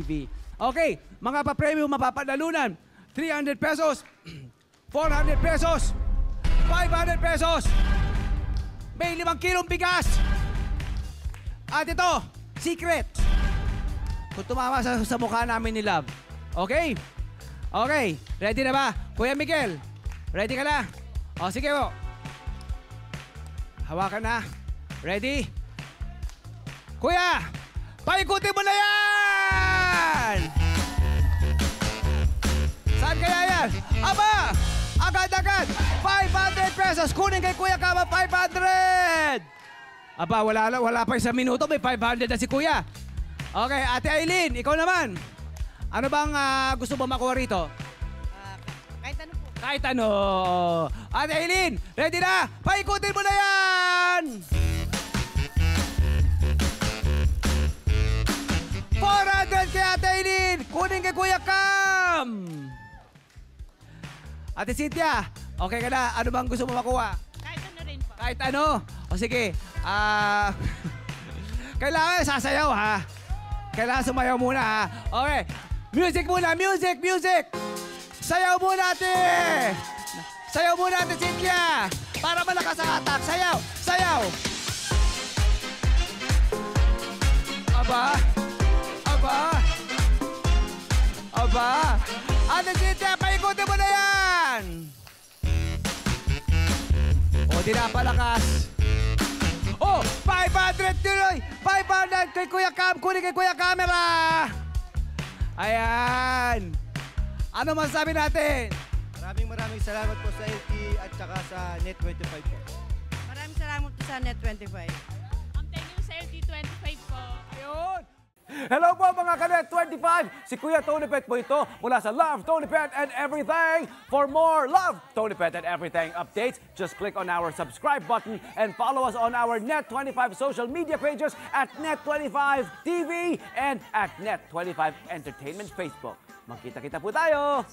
TV. Okay, mga pa-premium mapapanalunan. 300 pesos, 400 pesos, 500 pesos. May 5 kilong bigas. At ito, secret. Kung tumama sa mukha namin ni Love. Okay? Okay, ready na ba? Kuya Miguel, ready ka na? O, sige po. Hawakan na. Ready? Kuya, paikutin mo na yan! Saan kaya yan? Aba! Agad-agad! 500 pesos! Kunin kay Kuya Kama 500! Aba, wala pa isang minuto. May 500 na si Kuya. Okay, Ate Aileen, ikaw naman. Ano bang gusto mo makuha rito? Kahit ano po. Kahit ano. Ate Aileen, ready na? Paikutin mo na yan! 400 kay Ate Aileen! Kunin kay Kuya Cam! Ate Cynthia, okay ka na? Ano bang gusto mo makuha? Kahit ano rin po. Kahit ano? O sige, kailangan sasayaw ha? Kailangan sumayaw muna ha? Okay, music muna, music, music! Sayaw muna ate! Sayaw muna ate Cynthia! Para malakas ang atak, sayaw! Sayaw! Aba! Aba! Aba! Ate Cynthia, paikutin mo na yan! O, di na palakas. Oh, 500 tuloy! 500 kay Kuya Cam! Kunin kay Kuya Camera! Ayan! Ano masasabi natin? Maraming salamat po sa LT at saka sa Net25 po. Maraming salamat po sa Net25. Thank you sa LT25 po. Ayun! Hello po mga Kanet 25! Si Kuya Tony Pet po ito mula sa Love, Tony Pet and Everything. For more Love, Tony Pet and Everything updates, just click on our subscribe button and follow us on our Net25 social media pages at Net25 TV and at Net25 Entertainment Facebook. Magkita-kita po tayo!